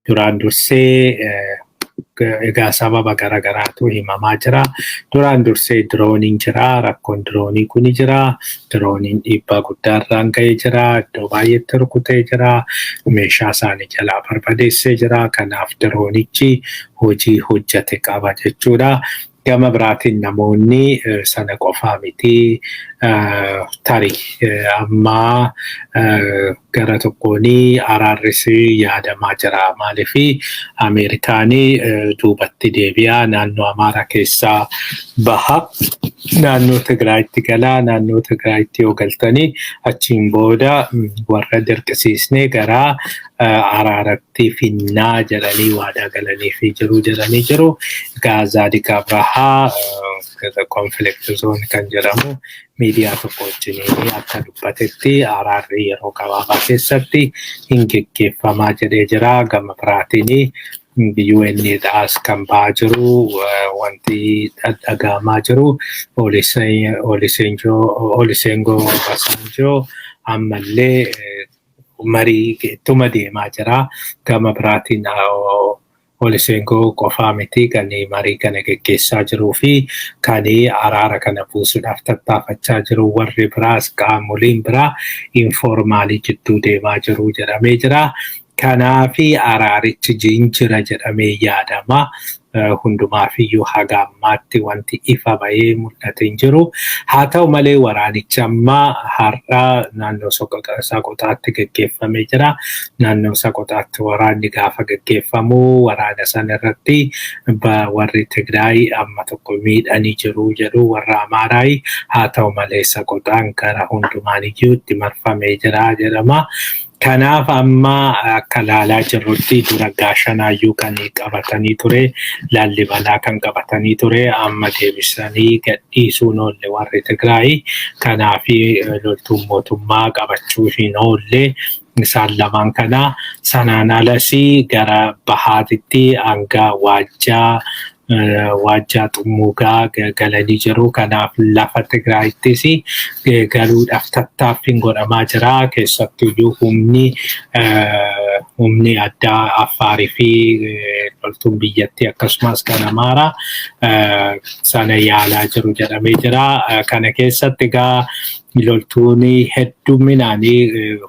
duraan dursee egaa sababa garaagaraatu himamaa jira. Duraan dursee dirooniin jira, rakkoon diroonii kuni jira. Dirooniin dhiibbaa guddaa irraan ga'ee jira, iddoo baay'eetti rukutee jira, meeshaa isaanii jalaa barbadeessee jira. Kanaaf diroonichi hojii hojjate qaba jechuudha. Gama biraatiin namoonni sana qofaa miti tarii amma gara tokkoon araarris yaadamaa jira. Maaliif Ameerikaanii duubatti deebi'aa naannoo Amaaraa keessaa baha. Naannoo Tigraayitti galaa. Naannoo Tigraayitti yoo galtanii achiin booda warra dirqisiisnee gara araaratti finnaa jedhanii waadaa galaniifi jedhanii jiru. Zaadiq Abrahaa conflict zone kan jedhamu miidiyaa tokko wajjin akka dubbatetti araarri yeroo gabaabaa keessatti hin geggeeffamaa jedhee jira. Gama biraatiin UN'dhaas kan ba'aa jiru wanti dhagahamaa jiru Olusegun Obasanjo ammallee marii ittuma deemaa jira. Gama biraatiin Olusegun qofaa miti kan marii kana geggeessaa jiruu fi kan araara kana buusuudhaaf tattaafachaa jiru warri biraas qaamoleen biraa informaalii jidduu deemaa jiru jedhamee jira. Kanaafi araarichi jira jedhamee yaadama. Hundumaafiyyuu haga ammaatti wanti ifa bahee mul'ate hin jiru. Haa ta'u malee waraanichi amma har'a naannoo Soqotaatti geggeeffamee jira. Naannoo Soqotaatti waraanni gaafa geggeeffamu waraana sana irratti warri Tigraay amma tokko miidhanii jiru jedhu warra Amaaraa. Haa ta'u malee Soqotaan gara hundumaaniyyuu itti marfamee jira jedhama. Kanaaf amma akka ilaalaa jirrutti dura Gaashanaayyuu kan qabatanii ture, Laallibalaa kan qabatanii ture, amma deebisanii gadhiisuun oolle warri Tigraay. Kanaaf loltuun mootummaa qabachuu hin oolle. Isaan lamaan kana sanaan alas gara bahaatitti hanga Waajjaa Xummuugaa galanii jiru. Kanaaf lafa Tigraayittis galuudhaaf tattaaffiin godhamaa jira. Keessattuyyuu humni addaa Affaarii fi loltuun biyyattii akkasumas kan Amaaraa sana yaalaa jiru jedhamee jira. Kana keessatti egaa loltuun hedduminaan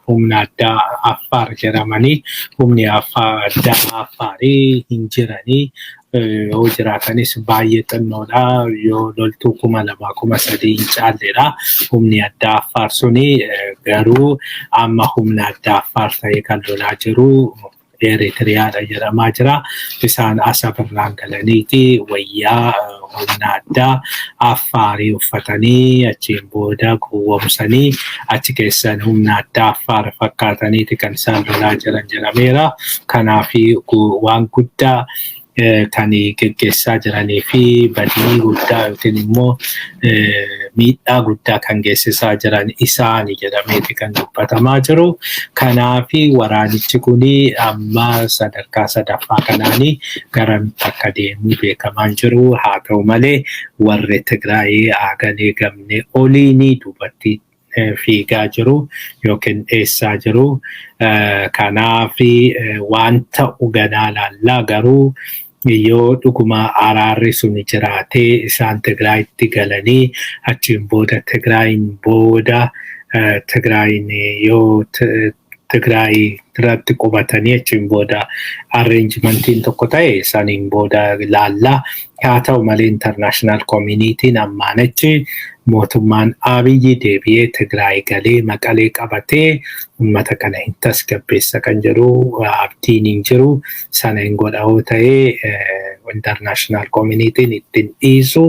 humna addaa Affaar jedhamanii humni addaa Affaarii hin jiranii. Yoo jiraatanis baay'ee xinnoodha. Yoo loltuu 2,000-3,000 hin caalledha. Humni addaa Affaar suni garuu amma humna addaa Affaar ta'ee kan lolaa jiru Eritiriyaadha jedhamaa jira. Isaan asabirraan galaniiti wayyaa humna addaa Affaarii uffatanii achiin booda gowwoomsanii achi keessan humna addaa Affaar fakkaataniiti kan isaan lolaa jiran jedhameera. Kanaaf waan guddaa kan geggeessaa jiranii fi badii guddaa yookiin immoo miidhaa guddaa kan geessisaa jiran isaani jedhameeti kan dubbatamaa jiru. Kanaaf waraanichi kun amma sadarkaa sadaffaa kanaanii garamitti akka deemu beekamaa jiru. Haa ta'u malee warri Tigraay hagalee gamne oliinii duubatti fiigaa jiru yookiin dheessaa jiru. Kanaaf waan ta'u ganaa laallaa garuu yoo dhuguma araarri sun jiraatee isaan Tigraayitti galanii achiin booda Tigraayin yoo Tigraay irratti qubatanii achiin booda arrangementiin tokko ta'e saniin booda laallaa. Haa ta'u malee international community'n ammaan achi mootummaan Abiyyi deebi'ee Tigraay galee Maqalee qabatee uummata kana hin tasgabbeessa kan jedhu abdiin hin jiru. Sana hin godha'uu ta'ee international community'n ittiin dhiisu.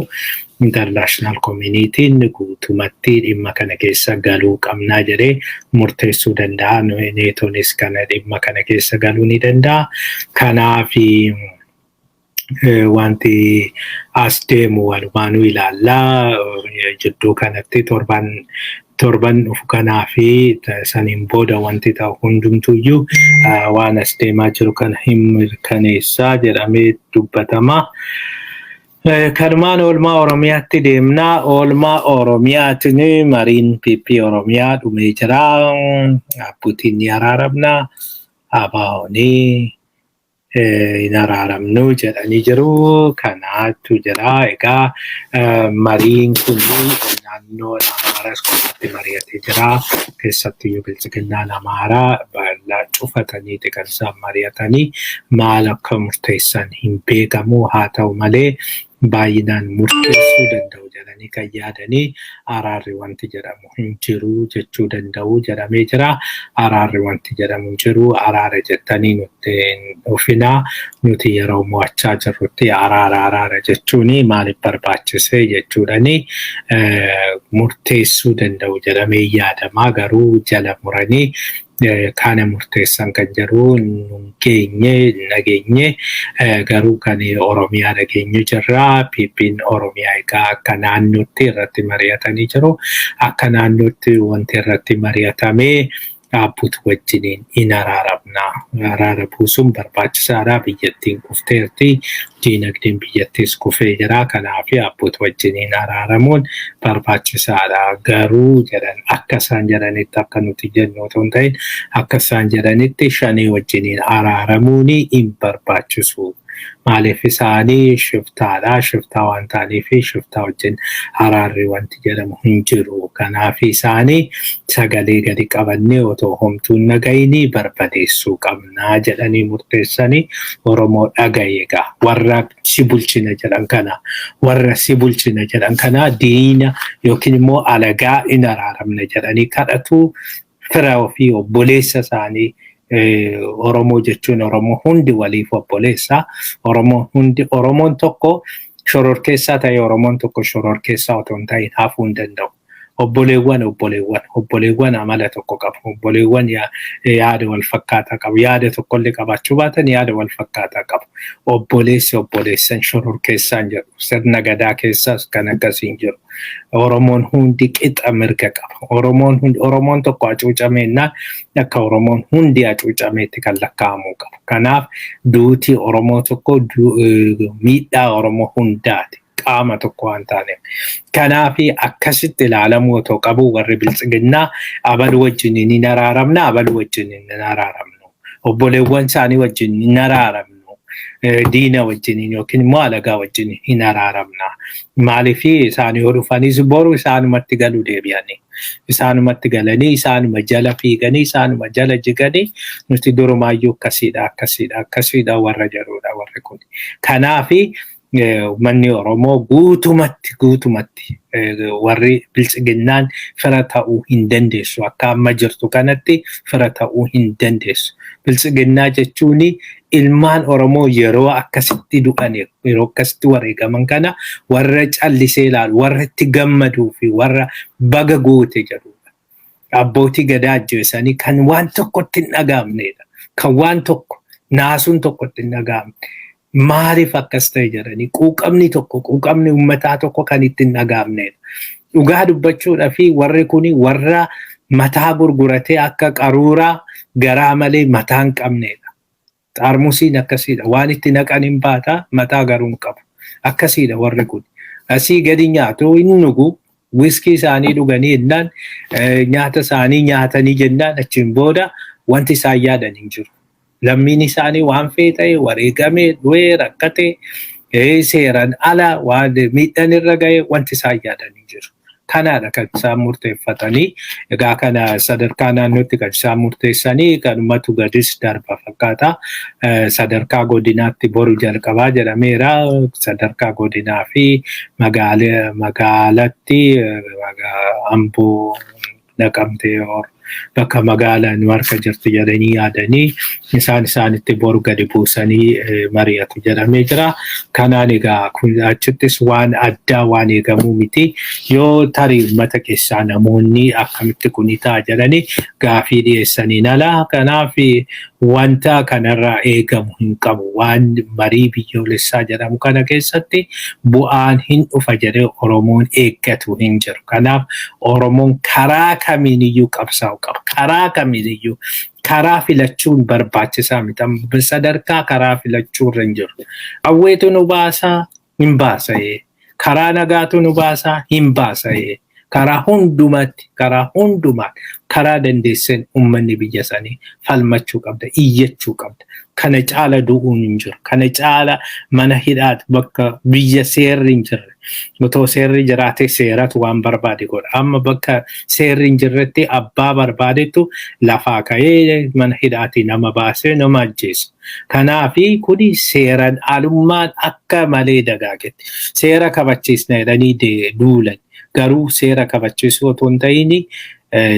International community'n guutumatti dhimma kana keessa galuu qabnaa jedhee murteessuu danda'a. Neetonis kana dhimma kana keessa galuu ni danda'a. Kanaaf wanti as deemu walumaanuu ilaallaa. Jidduu kanatti torban dhufu kanaa fi saniin booda wanti ta'u hundumtuyyuu waan as deemaa jiru kana hin mirkaneessaa jedhamee dubbatama. Kanumaan oolmaa Oromiyaatti deemnaa. Oolmaa Oromiyaatiin mariin PP Oromiyaa dhumee jira. Abbootiin ni araaramna. ABO'n hin araaramnu jedhanii jiru. Kanaatu jira. Egaa mariin kunii naannoo Amaaras keessatti mari'atee jira. Keessattiyyuu bilchiginnaan Amaaraa bal'aa cufataniiti kan isaan mari'atanii maal akka murteessan hin beekamu. Haa ta'u malee baay'inaan murteessuu danda'u jedhanii kan yaadanii araarri wanti jedhamu hin jiru jechuu danda'u jedhamee jira. Araarri wanti jedhamu hin jiru. Araara jettanii nutti dhufinaa nuti yeroo mo'achaa jirrutti araara jechuuni maaliif barbaachise jechuudhani murteessuu danda'u jedhamee yaadamaa garuu jala muranii kana murteessan kan jiru nageenye garuu kan Oromiyaa nageenye jirra. PP'n Oromiyaa egaa akka naannootti irratti mari'atanii jiru. Akka naannootti wanti irratti mari'atamee dhaabbitu wajjiniin hin araaramna. Araara buusuun barbaachisaadha. Biyyattiin kufteerti. Diinagdeen biyyattiis kufee jira. Kanaaf dhaabbitu wajjiniin araaramuun barbaachisaadha. Garuu jedhan akka isaan jedhanitti akka nuti jennu otoo hin ta'in akka isaan jedhanitti shanii wajjiniin araaramuun hin barbaachisu. Maaliif isaanii shiftaadha. Shiftaa waan ta'aniif shiftaa wajjin araarri wanti jedhamu hin jiru. Kanaaf isaanii sagalee gadi qabannee otoo homtuun nagayinii barbadeessuu qabnaa jedhanii murteessanii Oromoo dhagaye egaa. Warra si bulchina jedhan kana diina yookiin immoo alagaa hin araaramne jedhanii kadhatu fira ofii obboleessa isaanii. Oromoo jechuun Oromoo hundi waliif obboleessa. Oromoon tokko shororkeessaa ta'e Oromoon tokko shororkeessaa otoo hin ta'in hafuu hin danda'u. Obboleewwan amala tokko qabu. Obboleewwan yaada wal fakkaataa qabu. Yaada tokkollee qabaachuu baatan yaada wal fakkaataa qabu. Obboleessan shororkeessaan jedhu. Sirna gadaa keessas kan akkasiin jiru. Oromoon hundi qixa mirga qaba. Oromoon tokko hacuucameennaan akka Oromoon hundi hacuucameetti kan lakkaa'amuu qabu. Kanaaf duuti Oromoo tokko miidhaa Oromoo hundaati. Qaama tokko waan taaneef. Kanaaf akkasitti ilaalamuu otoo qabu warri bilchiginnaa abaluu wajjiniin hin araaramna. Abaluu wajjiniin hin araaramnu. Obboleewwan isaanii wajjin hin araaramnu. Diina wajjiniin yookiin immoo alagaa wajjin hin araaramna. Maaliif isaanii yoo dhufanis boru isaanumatti galuu deebi'anii. Isaanumatti galanii isaanuma jala fiiganii isaanuma jala jiganii nuti durumaayyuu akkasiidha warra jedhudha warri kun. Kanaaf manni Oromoo guutumatti warri bilchiginnaan fira ta'uu hin dandeessu. Akka amma jirtu kanatti fira ta'uu hin dandeessu. Bilchiginnaa jechuun ilmaan Oromoo yeroo akkasitti du'an yeroo akkasitti wareegaman kana warra callisee ilaalu warra itti gammaduu fi warra baga goote jedhudha. Abbootii gadaa ajjeesanii kan waan tokkotti hin dhagaamnedha. Kan waan tokko naasuun tokkotti hin dhagaamne. Maaliif akkas ta'e jedhanii quuqamni uummataa tokko kan itti hin dhagaamnedha. Dhugaa dubbachuudhaa fi warri kun warra mataa gurguratee akka qaruuraa garaa malee mataa hin qabnedha. Xaarmusiin akkasiidha. Waan itti naqan hin baata mataa garuu hin qabu. Akkasiidha warri kun. Asii gadi nyaatu hin dhugu. Wiskii isaanii dhuganii jennaan nyaata isaanii nyaatanii jennaan achiin booda wanti isaan yaadan hin jiru. Lammiin isaanii waan fee ta'e wareegamee du'ee rakkate seeraan ala waan miidhaan irra ga'e wanti isaan yaadan hin jiru. Kanaadha kan isaan murteeffatanii. Egaa kana sadarkaa naannootti kan isaan murteessanii kan uummatu gadis darba fakkaata. Sadarkaa godinaatti boru jalqabaa jedhameera. Sadarkaa godinaa fi magaalatti Amboo Naqamtee bakka magaalaan harka jirtu jedhanii yaadanii isaanitti boru gadi buusanii mari'atu jedhamee jira. Kanaan egaa achittis waan addaa waan eegamuu miti. Yoo tarii uummata keessaa namoonni akkamitti kuni ta'a jedhanii gaafii dhiyeessaniin ala. Kanaaf wanta kanarraa eegamu hin qabu. Waan marii biyyoolessaa jedhamu kana keessatti bu'aan hin dhufa jedhee Oromoon eeggatu hin jiru. Kanaaf Oromoon karaa kamiiniyyuu qabsaa'u qaba. Karaa kamiiniyyuu karaa filachuun barbaachisaa miti. Sadarkaa karaa filachuu irra hin jiru. Qawweetu nu baasaa hin baasa'ee. Karaa nagaatu nu baasaa hin baasa'ee. karaa hundumaatti karaa dandeessan uummanni biyya sanii falmachuu qabda, iyyachuu qabda. Kana caala du'uun hin jiru. Kana caala mana hidhaat bakka biyya seerri hin jirre. Otoo seerri jiraate seeratu waan barbaade godha. Amma bakka seerri hin jirretti abbaa barbaadetu lafaa ka'ee mana hidhaati nama baasee nama ajjeesa. Kanaafi kuni seeran alummaan akka malee dagaagetti. Seera kabachiisna jedhanii duulan. Garuu seera kabachiisuu otoo hin ta'in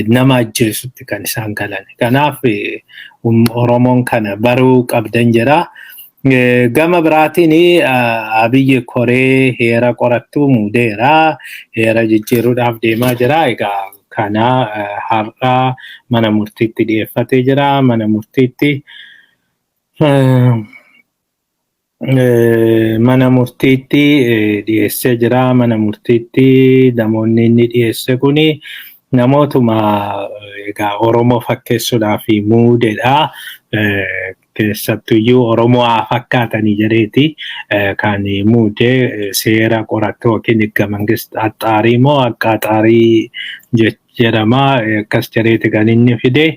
nama ajjeesutti kan isaan galan. Kanaaf Oromoon kana baruu qabdan jira. Gama biraatiin Abiyyi koree heera qorattuu muudeera. Heera jijjiiruudhaaf deemaa jira. Egaa kana har'a mana murtiitti dhiyeeffatee jira. Mana murtiitti dhiyeessee jira. Mana murtiitti namoonni inni dhiyeesse kuni namootuma egaa Oromoo fakkeessuudhaaf muudeedha. Keessattuyyuu Oromoo fakkaatanii jireeti kan muude seera qorattuu yookiin egaa mangist axxaarii moo akka axxaarii jedhama akkas jireeti kan inni fide.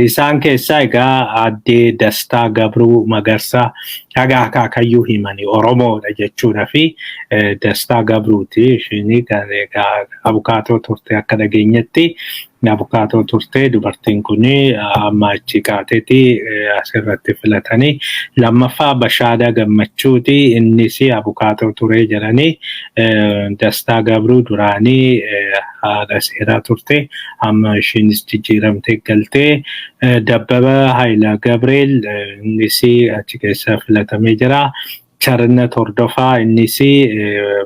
Isaan keessaa egaa addee Dastaa Gabruu Magarsaa haga akaakayyuu himanii Oromoodha jechuudha fi Dastaa Gabruuti ishini kan egaa abukaatoo turte akka dhageenyetti abukaatoo turte dubartiin kuni amma achi kaateeti asirratti filatanii. Lammaffaa Bashaada Gammachuuti innis abukaatoo ture jedhanii Dastaa Gabruu duraanii haadha seeraa turte amma ishiinis jijjiiramtee galtee. Dabbaba Haayila Gabreel innis achi keessa filatamee jira. Charna Tordofaa innis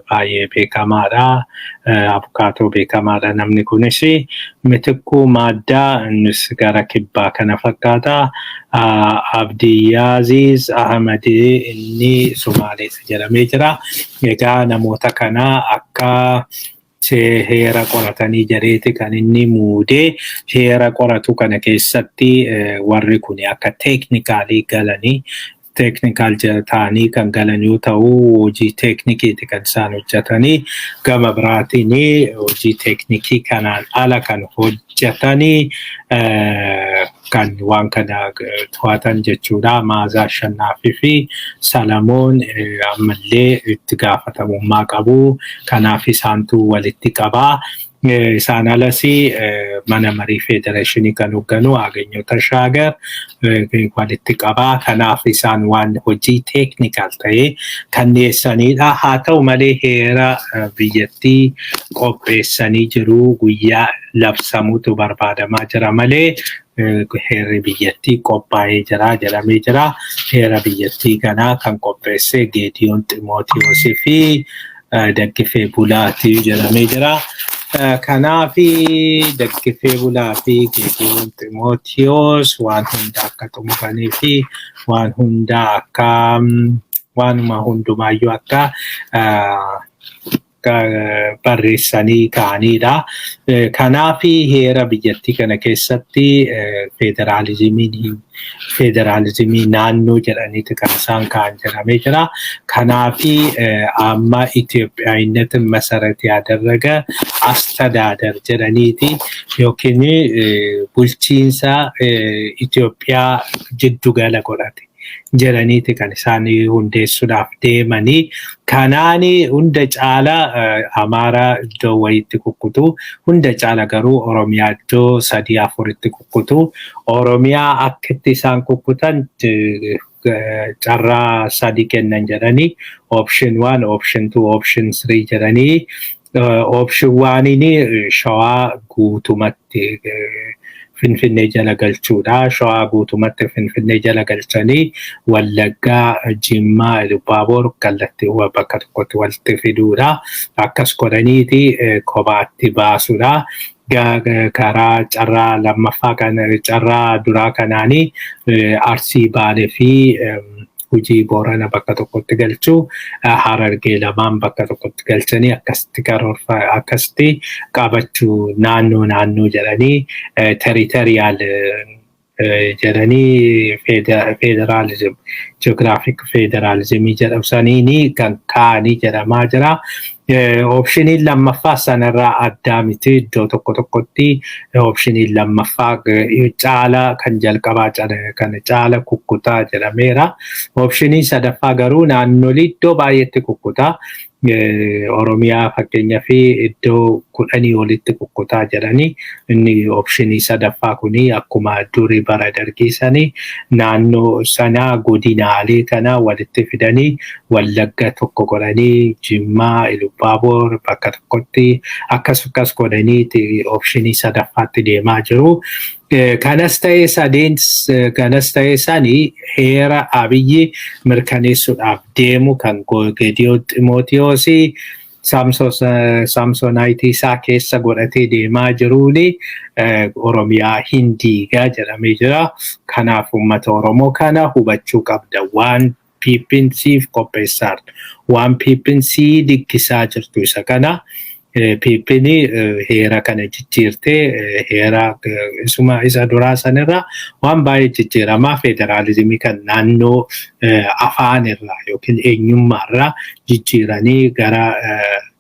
baay'ee beekamaadha. Abukaatoo beekamaadha namni kunis. Mitikkuu Maaddaa innis gara kibbaa kana fakkaata. Abdiyaaziz Ahmad inni Somaaleessa jedhamee jira. Egaa namoota kana akka heera qoratanii jireeti kan inni muude. Heera qoratu kana keessatti warri kun akka teeknikaalii galanii teeknikaal ta'anii kan galan yoo ta'u hojii teeknikiiti kan isaan hojjetanii. Gama biraatiin hojii teeknikii kanaan ala kan hojjetanii kan waan kana to'atan jechuudha. Maazaa Ashannaafii fi Salamoon ammallee itti gaafatamummaa qabu. Kanaaf isaantu walitti qabaa. Isaan alas mana marii federeeshinii kan hogganu Ageenyoo Tashaagar walitti qabaa. Kanaaf isaan waan hojii teeknikaal ta'ee kan dhiyeessanidha. Haa ta'u malee heera biyyattii qopheessanii jiru. Guyyaa labsamuutu barbaadamaa jira malee heerri biyyattii qophaa'ee jira jedhamee jira. Heera biyyattii kanaa kan qopheesse Geediyoon Ximootiyoosii fi Daggifee Bulaati jedhamee jira. Kanaafi Daggifee Bulaa fi Geediyoon Ximootiyoos waan hunda akka xumuranii fi waan hunda akka waanuma hundumaayyuu akka barreessanii ka'anidha. Kanaafi heera biyyattii kana keessatti federaalizimii naannoo jedhaniiti kan isaan ka'an jedhamee jira. Kanaafi amma Itoophiyaayinnetin መሰረት ያደረገ አስተዳደር jedhaniiti yookiin bulchiinsa Itoophiyaa jiddu gala godhate jedhaniiti kan isaan hundeessuudhaaf deemanii. Kanaan hunda caala Amaaraa iddoo wayiitti kukkutu, hunda caala garuu Oromiyaa iddoo 3-4tti kukkutu. Oromiyaa akkatti isaan kukkutan carraa 3 kennan jedhanii option 1, option 2, option 3 jedhanii. Option 1 Shawaa guutumatti Finfinnee jala galchuudha. Shawaa guutumatti Finfinnee jala galchanii Wallaggaa, Jimmaa, Ilubaaboor kallattii bakka tokkotti walitti fiduudha. Akkas godhaniiti kophaatti baasuudha. Karaa carraa lammaffaa kan carraa duraa kanaanii Arsii, Baalee fi hojii Boorana bakka tokkotti galchuu, Harargee lamaan bakka tokkotti galchanii akkasitti qabachuu naannoo jedhanii territorial jedhanii federaalism geographic federalism jedhamu saniini kan kaanii jedhamaa jira. Opshiniin lammaffaa sanarraa addaa miti iddoo tokko tokkotti opshiniin lammaffaa caala kan jalqabaa kan caala kukkutaa jedhameera. Opshiniin sadaffaa garuu naannolii iddoo baay'eetti kukkutaa. Oromiyaa fakkeenyaa fi iddoo 10 olitti kukkutaa jedhanii inni opshinii sadaffaa kuni akkuma durii bara dargiisanii naannoo sanaa godinaalee kana walitti fidanii Wallagga tokko godhanii Jimmaa Ilubaaboor bakka tokkotti akkas godhanii opshinii sadaffaatti deemaa jiru. Kanas ta'ee sanii heera Abiyyi mirkaneessuudhaaf deemu kan Geediyoon Ximootiyoosi Saamsonaayitii isaa keessa godhatee deemaa jiruuni Oromiyaa hin diigaa jedhamee jira. Kanaaf uummata Oromoo kana hubachuu qabda. Waan PPNCf qopheessaa waan PPNC diggisaa jirtu isa kana. PPN heera kana jijjiirtee heera isuma isa duraa sanirra waan baay'ee jijjiiramaa federaalizimii kan naannoo afaan irraa yookiin eenyummaarraa jijjiiranii gara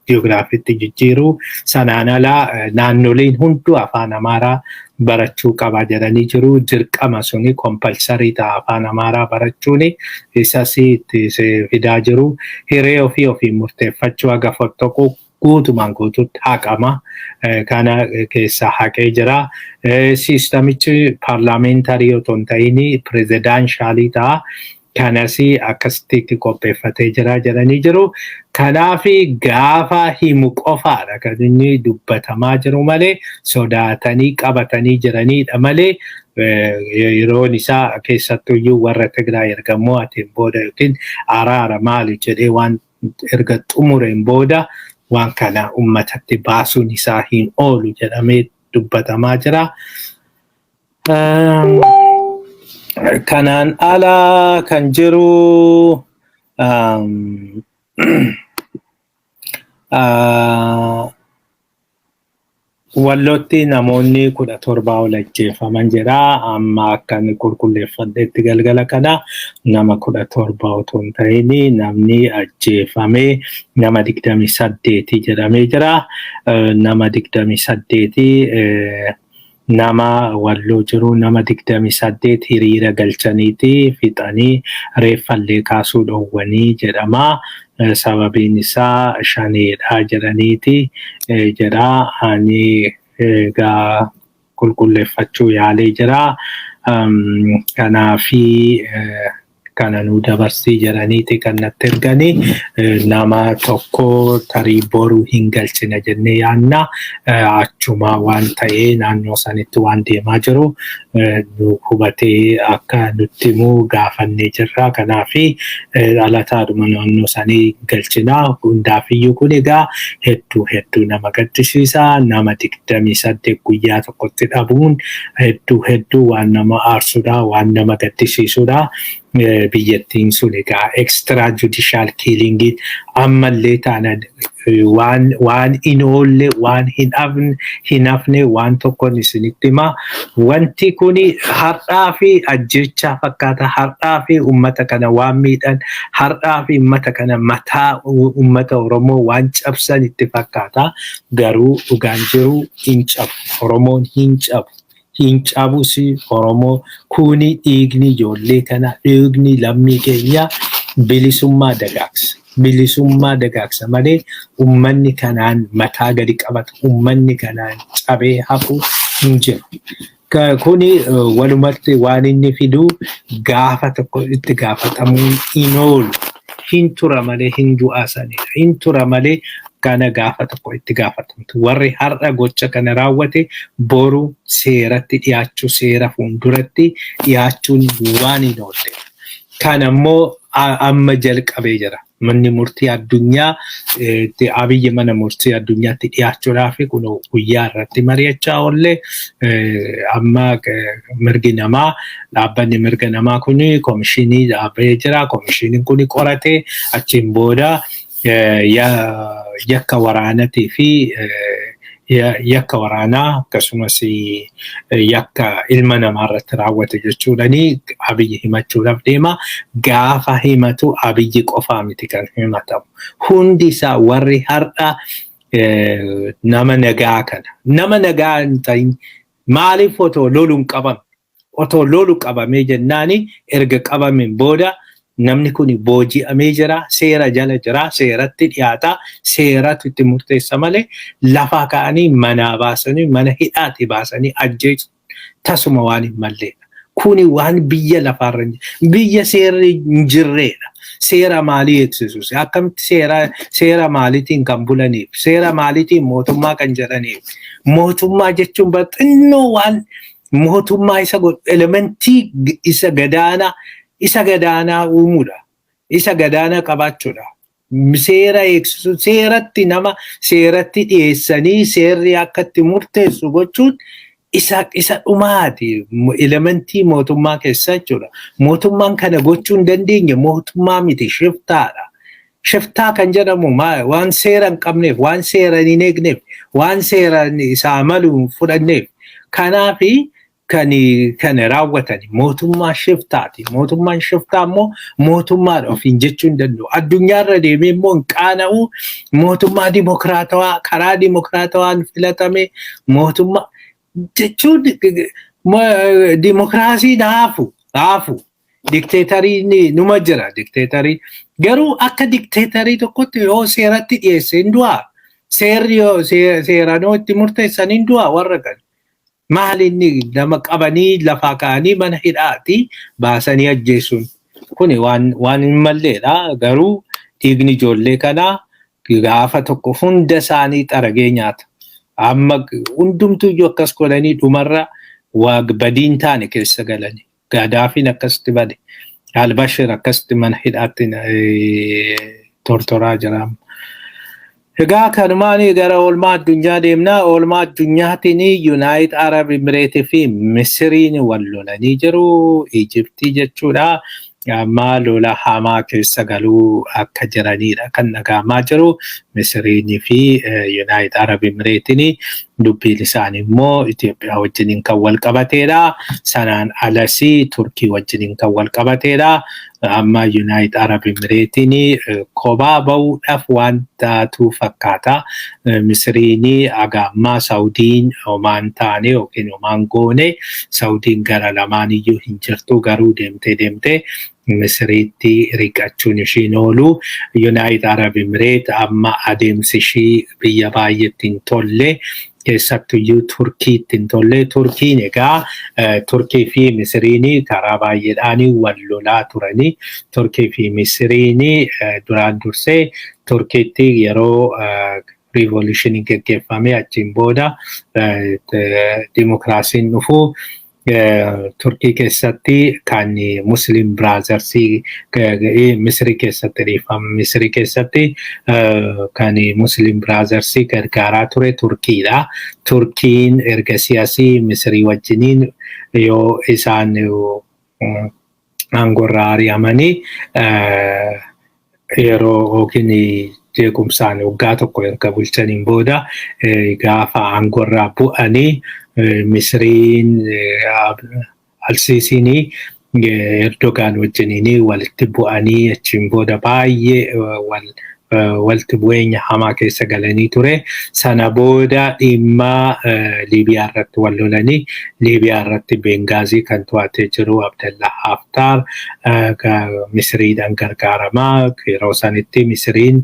ji'oogiraafiitti jijjiiruu sanaan alaa naannoleen hunduu afaan Amaaraa barachuu qaba jedhanii jiru. Dirqama suni kompalsarii ta'a afaan Amaaraa barachuun isas fidaa jiru. Hiree ofii murteeffachuu haga fottoquu guutumaan guutuutti haqama. Kana keessa haqee jira. Siistamichi paarlaamentarii otoo hin ta'in pirezidaanshaalii ta'a. Kanas akkasitti qopheeffatee jira jedhanii jiru. Kanaaf gaafa himu qofaadha kan inni dubbatamaa jiru malee sodaatanii qabatanii jiranidha malee yeroon isaa keessattuyyuu warra Tigraay ergammoo atiin booda yookiin araara maali jedhee waan erga xumureen booda waan kana uummatatti baasuun isaa hin oolu jedhamee dubbatamaa jira. Kanaan ala kan jiru Wallootti namoonni 17 ol ajjeefaman jira. Amma akkan qulqulleeffadheetti galgala kana nama 17 otoo hin ta'in namni ajjeefame nama 28 jedhamee jira. Nama 28 nama Walloo jiru nama 28 hiriira galchaniiti fixanii reeffallee kaasuu dhoowwanii jedhama. Sababiin isaa shaneedha jedhaniiti jedha. Ani egaa qulqulleeffachuu yaalee jira. Kanaafi kana nu dabarsii jedhaniiti kan natti erganii nama tokko tarii boruu hin galchina jennee yaanna. Achuma waan ta'ee naannoo sanitti waan deemaa jiru nu hubatee akka nutti himuu gaafannee jirra. Kanaafi dhalataadhuma naannoo sanii galchina. Hundaafiyyuu kun egaa hedduu nama gaddisiisa. Nama 28 guyyaa tokkotti dhabuun hedduu waan nama aarsudha, waan nama gaddisiisudha. Biyyattiin sun egaa extra judicial killing ammallee taanaan waan hin oolle waan hin hafne waan tokkoon isinitti hima. Wanti kun har'aa fi ajjechaa fakkaata. Har'aa fi uummata kana waan miidhan, har'aa fi uummata kana mataa uummata Oromoo waan cabsan itti fakkaata. Garuu dhugaan jiru hin cabu. Oromoon hin cabu. Hin cabus Oromoo kuni dhiigni ijoollee kana dhiigni lammii keenya bilisummaa dagaagsa. Bilisummaa dagaagsa malee uummanni kanaan mataa gadi qabatu, uummanni kanaan cabee hafu hin jiru. Kuni walumatti waan inni fidu gaafa tokko itti gaafatamuu hin oolu. Hin tura malee hin du'aasanidha. Hin tura malee kana gaafa tokko itti gaafatamtu. Warri har'a gocha kana raawwate boru seeratti dhiyaachuu, seera fuulduratti dhiyaachuun waan hin oolle. Kanammoo amma jalqabee jira. Manni murtii addunyaa Abiyyi mana murtii addunyaatti dhiyaachuudhaaf kun guyyaa irratti mari'achaa oolle. Amma mirgi namaa dhaabbanni mirga namaa kun komishinii dhaabee jira. Komishiniin kun qoratee achiin booda yakka waraanatii fi yakka waraanaa akkasumas yakka ilma namaarratti raawwate jechuudhani Abiyyi himachuudhaaf deema. Gaafa himatu Abiyyi qofaa miti kan himatamu. Hundi isaa warri har'a nama nagaa kana. Nama nagaa hin ta'in maaliif otoo loluun qabame? Otoo lolu qabamee jennaani erga qabameen booda namni kun booji'amee jira, seera jala jira, seeratti dhiyaata, seeratu itti murteessa malee lafaa ka'anii manaa baasanii mana hidhaati baasanii ajjeesu tasuma waan hin malleedha. Kuni waan biyya lafaarra biyya seerri hin jirreedha. Seera maalii eegsisus? Akkamitti seera maaliitiin kan bulaniif? Seera maaliitiin mootummaa kan jedhaniif? Mootummaa jechuun xinnoo waan mootummaa isa elementii isa gadaanaa uumuudha. Isa gadaanaa qabaachuudha. Seera eegsisu seeratti nama seeratti dhiyeessanii seerri akka itti murteessu gochuun isa dhumaati. Elementii mootummaa keessa jechuudha. Mootummaan kana gochuu hin dandeenye mootummaa miti shiftaadha. Shiftaa kan jedhamu waan seera hin qabneef, waan seera hin eegneef, waan seera isaa malu hin fudhanneef. Kanaafi kan raawwatan mootummaa shiftaati. Mootummaan shiftaa immoo mootummaadha ofiin jechuu hin danda'u. Addunyaarra deemee immoo hin qaana'u mootummaa dimokiraatawaa karaa dimokiraatawaan filatame mootummaa jechuun dimokiraasiin haafu. Dikteetariin numa jira dikteetarii. Garuu akka dikteetarii tokkotti yoo seeratti dhiyeesse hin du'a. Seerri yoo seeranoo itti murteessan hin du'a warra kan. Maal inni nama qabanii lafaa ka'anii mana hidhaati baasanii ajjeesuun. Kuni waan hin malleedha. Garuu dhiigni ijoollee kanaa gaafa tokko hunda isaanii xaragee nyaata. Amma hundumtuyyuu akkas godhanii dhumarra badiin taane keessa galanii. Gaadaafiin akkasitti bade. Albashir akkasitti mana hidhaatti tortoraa jira. Egaa kanumaan gara oolmaa addunyaa deemna. Oolmaa addunyaatiin United Arab Emirates fi Misiriin wal lolanii jiru. Egyptii jechuudha. Amma lola hamaa keessa galuu akka jiranidha kan dhagahamaa jiru. Misiriin fi United Arab Emirates dubbiin isaanii immoo Itoophiyaa wajjiniin kan wal qabateedha. Sanaan alasii Turkii wajjiniin kan wal qabateedha. Amma United Arab Emirates kophaa bahuudhaaf waan taatu fakkaata. Misiriin agammaa Saudiin Omaan taane yookiin Omaan goone Saudiin gara lamaan iyyuu hin jirtu garuu deemtee Misiriitti riqachuun ishiin oolu. United Arab Emirates amma adeemsi ishii biyya baay'eetti hin tolle. Keessattuyyuu Turkiitti hin tolle. Turkiin egaa Turkii fi Misiriin karaa baay'eedhaan wal lolaa turani. Turkii fi Misiriin duraan dursee Turkiitti yeroo revolutionii geggeeffame achiin booda dimokiraasiin dhufu Turkii keessatti kan Muslim Brothers Misiri keessatti Misiri keessatti kan Muslim Brothers gargaaraa ture Turkiidha. Turkiin erga siyaasii Misiri wajjiniin yoo isaan aangorraa ari'amanii yeroo yookiin jeequmsaan waggaa tokko erga bulchaniin booda gaafa aangorraa bu'anii Misiriin Al-Sisiin Erdogan wajjiniin walitti bu'anii achiin booda baay'ee walitti bu'eenya hamaa keessa galanii ture. Sana booda dhimma Liibiyaa irratti wal lolanii Liibiyaa irratti Bengaazii kan to'atee jiru Abdallah Haftar Misiriidhaan gargaaramaa. Yeroo sanitti Misiriin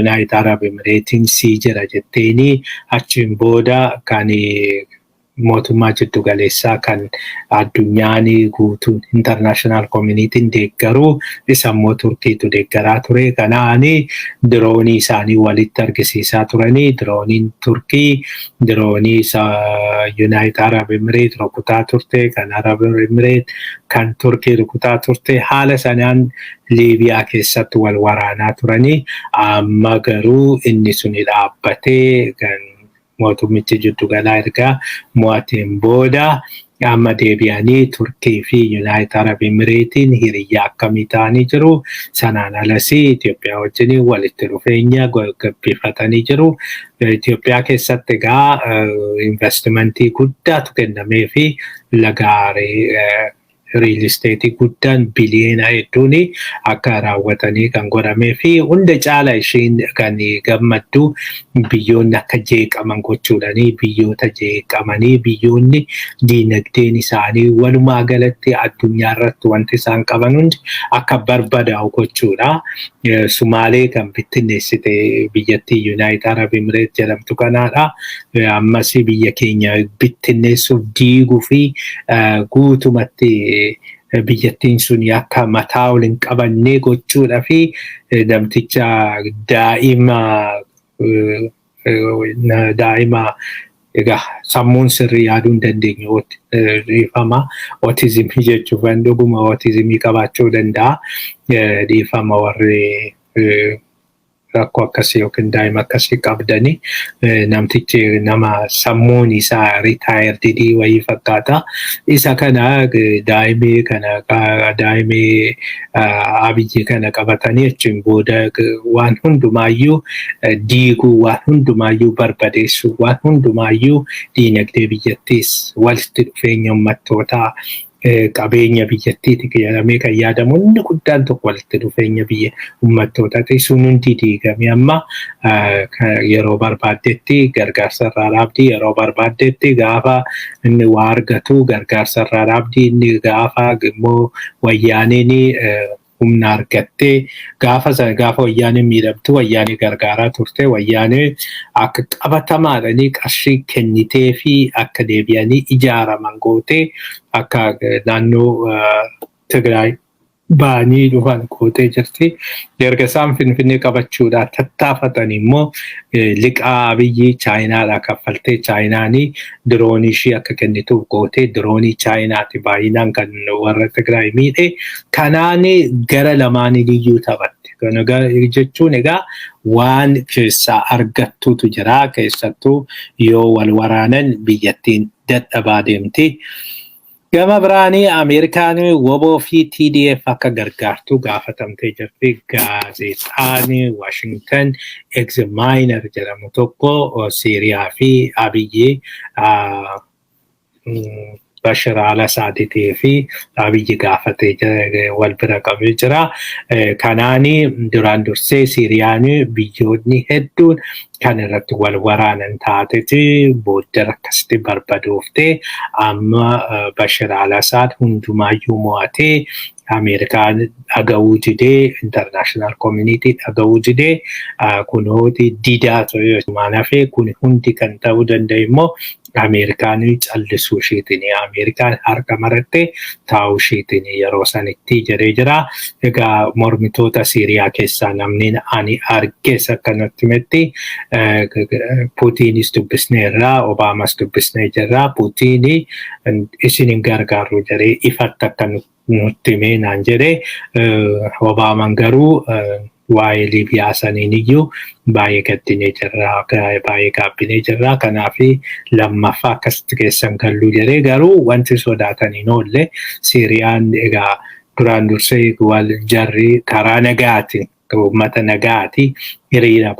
United Arab Emirates sii jira jetteeni achiin booda kan mootummaa jiddu galeessaa kan addunyaan guutuun international community'n deeggaru isa immoo Turkiitu deeggaraa ture. Kanaani diroonii isaanii walitti argisiisaa turanii. Dirooniin Turkii diroonii United Arab Emirates rukutaa turte. Kan Arab Emirates kan Turkii rukutaa turte. Haala sanaan Liibiyaa keessatti wal waraanaa turanii. Amma garuu inni suni dhaabbatee kan mootummichi jiddu galaa ergaa mo'ateen booda amma deebi'anii Turkii fi Yuunaayitid Arab Imireetiin hiriyaa akkamii ta'anii jiru. Sanaan alas Itoophiyaa wajjin walitti dhufeenya gaggeeffatanii jiru. Itoophiyaa keessatti egaa investimentii guddaatu kennamee fi lagaarii real estate guddaan biliyeena hedduun akka raawwatanii kan godhamee fi hunda caala isheen kan gammaddu biyyoonni akka jeeqaman gochuudhaanii biyyoota jeeqamanii biyyoonni diinagdeen isaanii walumaa galatti addunyaa irratti wanti isaan qaban hundi akka barbadaa'u gochuudha. Sumaalee kan bittinneessite biyyattii Yuunaayitid Arab Imireet jedhamtu kanaadha. Ammas biyya keenya bittinneessuuf diiguu fi guutumatti biyyattiin sun akka mataa ol hin qabannee gochuudha fi namticha daa'ima egaa sammuun sirrii yaaduu hin dandeenye dhiifama ootizimii jechuun dhuguma ootizimii qabaachuu danda'a. Dhiifama warri rakkoo akkasii yookiin daa'ima akkasii qabdanii namtichi nama sammuun isaa ritaayirdii wayii fakkaata. Isa kana daa'imee Abiyyi kana qabatanii achiin booda waan hundumaayyuu diiguu, waan hundumaayyuu barbadeessuu, waan hundumaayyuu diinagdee biyyattiis walitti dhufeenya uummattootaa qabeenya biyyattiiti jedhamee kan yaadamu inni guddaan tokko walitti dhufeenya biyya uummattootaati. Sun hundi diigame amma yeroo barbaaddetti gargaarsa irraa dhaabdii, yeroo barbaaddetti gaafa inni waa argatu gargaarsa irraa dhaabdii, inni gaafa immoo wayyaaneen humna argattee gaafa wayyaaneen miidhamtu wayyaanee gargaaraa turte wayyaanee akka qabatamaadhanii qarshii kennitee fi akka deebi'anii ijaaraman gootee akka naannoo Tigraay ba'anii dhufan gootee jirti. Erga isaan Finfinnee qabachuudhaan tattaafatan immoo liqaa Abiyyi Chaayinaadhaa kaffaltee Chaayinaanii diroonii ishii akka kennituuf gootee diroonii Chaayinaati baay'inaan kan warra Tigraay miidhe. Kanaan gara lamaaniyyuu taphatte. Kana jechuun egaa waan keessaa argattuutu jira. Keessattuu yoo wal waraanan biyyattiin dadhabaa deemti. Gama biraanii Ameerikaan WBO fi TDF akka gargaartu gaafatamtee jirti. Gaazexaan Washington Examiner jedhamu tokko Siiriyaa fi Abiyyi Bashar al-Asadiitii fi Abiyyi gaafatee wal bira qabee jira. Kanaani duraan dursee Siiriyaan biyyoonni hedduun kan irratti wal waraanan taateti booddee akkasitti barbadooftee amma Bashar al-Assad hundumaayyuu mo'atee Ameerikaan dhaga'uu didee international community dhaga'uu didee kunooti didaa ta'e maanaafee kun hundi kan ta'uu danda'u immoo Ameerikaan callisuu isheetiin Ameerikaan harka marattee taa'uu isheetiin yeroo sanitti jedhee jira. Egaa mormitoota Siiriyaa keessaa namni ani argees akkanatti himetti Puutiinis dubbisneerraa Obaamas dubbisnee jirra. Puutiini isin hin gargaaru jedhee ifatti akka nutti himee naan jedhee Obaamaan garuu waa'ee Liibiyaa saniiniyyuu baay'ee gaddinee jirra, baay'ee gaabbinee jirra. Kanaaf lammaffaa akkasitti keessan galluu jedhee garuu wanti sodaatan hin oolle Siiriyaan egaa duraan dursee wal jarri karaa nagaati uummata nagaati hiriira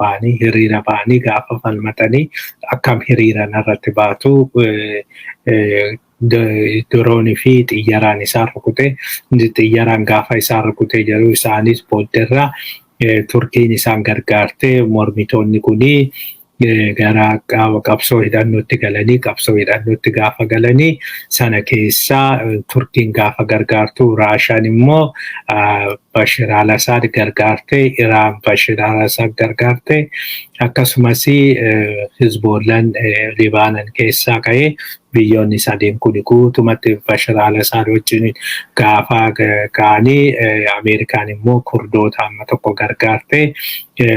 ba'anii gaafa falmatanii akkam hiriiran irratti baatu diroonii fi xiyyaraan isaan rukute. Xiyyaraan gaafa isaan rukutee jiru isaanis booddeerra Turkiin isaan gargaarte mormitoonni kuni gara qabsoo hidhannootti gaafa galanii sana keessaa Turkiin gaafa gargaartu Raashaan immoo Bashar al-Assad gargaarte, Iraan Bashar al-Assad gargaarte, akkasumas Hizboollaan Libaanan keessaa ka'ee biyyoonni sadeen kun guutumatti Bashar al-Assad wajjin gaafa ka'anii Ameerikaan immoo Kurdoota amma tokko gargaarte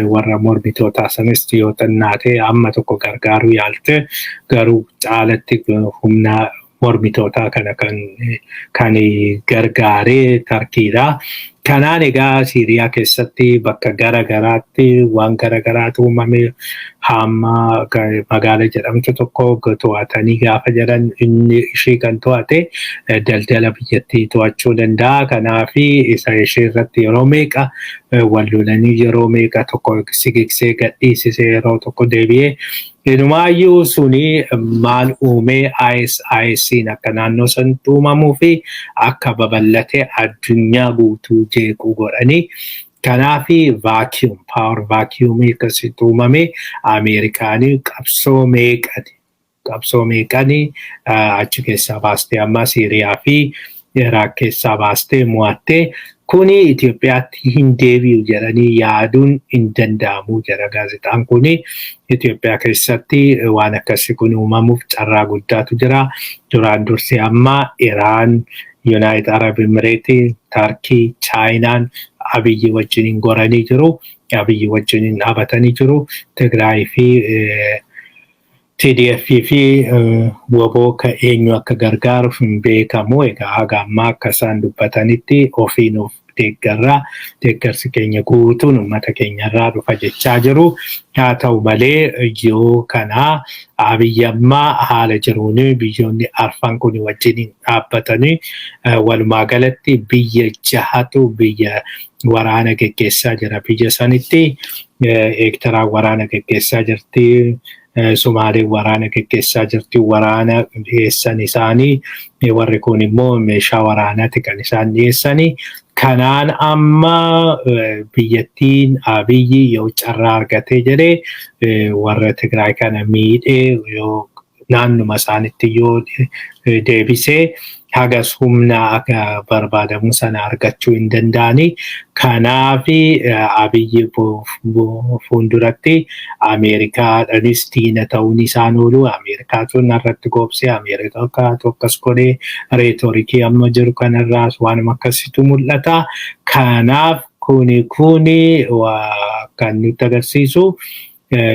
warra mormitoota sanis yoo xinnaate amma tokko gargaaruu yaalte garuu caalatti humna mormitoota kana kan gargaaree Tarkiidha. Kanaan egaa Siiriyaa keessatti bakka garaagaraatti waan garaagaraatu uumame hamma magaala jedhamtu tokko to'atanii gaafa jedhan inni ishee kan to'ate daldala biyyattii to'achuu danda'a. Kanaaf isa ishee irratti yeroo meeqa wal lolanii yeroo meeqa tokko sigigsee gadhiisisee yeroo tokko deebi'ee Inumaayyuu suni maal uumee ISIS'n akka naannoo sanatti uumamuu fi akka babal'atee addunyaa guutuu jeequu godhanii kanaafi power vacuum akkasitti uumame Ameerikaanii qabsoo meeqani achi keessaa baastee amma Siiriyaa fi Iraaq keessaa baastee mo'attee kuni Itoophiyaatti hin deebi'u jedhanii yaaduun hin danda'amu jedha gaazexaan kuni. Itoophiyaa keessatti waan akkasii kun uumamuuf carraa guddaatu jira. Duraan dursee amma Iraan, United Arab Emirates, Turkey, Chaayinaan Abiyyi wajjin goranii jiru. Abiyyi wajjin dhaabatanii jiru. Tigraay fi TDF fi waboo eenyu akka gargaaruuf hin beekamu. Egaa haga ammaa akka isaan dubbatanitti ofiin of deeggarsi keenya guutuun uummata keenyarraa dhufa jechaa jiru. Haa ta'u malee yoo kana Abiyyi ammaa haala jiruun biyyoonni arfan kun wajjin dhaabbatanii walumaa galatti biyya 6tu biyya waraana geggeessaa jira. Biyya sanitti Eertiraan waraana geggeessaa jirti. Somaaleen waraana geggeessaa jirti. Waraana dhiyeessan isaanii warri kun immoo meeshaa waraanaati kan isaan dhiyeessanii. Kanaan amma biyyattiin Abiyyi yoo carraa argatee jedhee warra Tigraay kana miidhee yoo naannuma isaanitti yoo deebisee hagas humna akka barbaadamu sana argachuu hin danda'ani. Kanaaf Abiyyi fuulduratti Ameerikaadhaanis diina ta'uun isaan oolu. Ameerikaatu irratti goobsee Ameerikaatu akkas godhee reetorikii amma jiru kanarraas waanuma akkasitu mul'ata. Kanaaf kuni kan nutti agarsiisu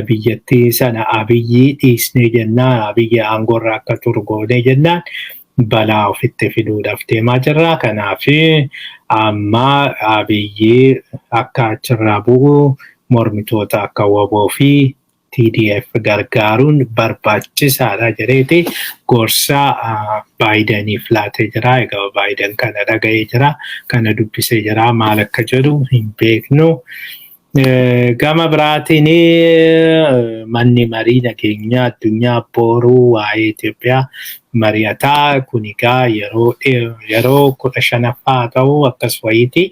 biyyattii sana Abiyyi dhiisnee jennaan, Abiyyi aangoorraa akka turu goonee jennaan balaa ofitti fiduudhaaf deemaa jirra. Kanaaf amma Abiyyi akka achirraa bu'u mormitoota akka waboo fi TDF gargaaruun barbaachisaadha jedheeti gorsa Baayidaniif laatee jira. Egaa Baayiden kana dhaga'ee jira, kana dubbisee jira. Maal akka jedhu hin beeknu. Gama biraatiin manni marii nageenyaa addunyaa booruu waa'ee Itoophiyaa mari'ataa kun egaa yeroo 15ffaa ta'u akkas wayiiti.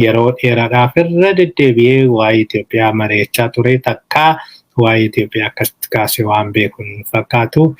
Yeroo dheeraadhaaf irra deddeebi'ee waa'ee Itoophiyaa mari'achaa ture. Takka waa'ee Itoophiyaa akkasitti kaasee waan beeku hin fakkaatu.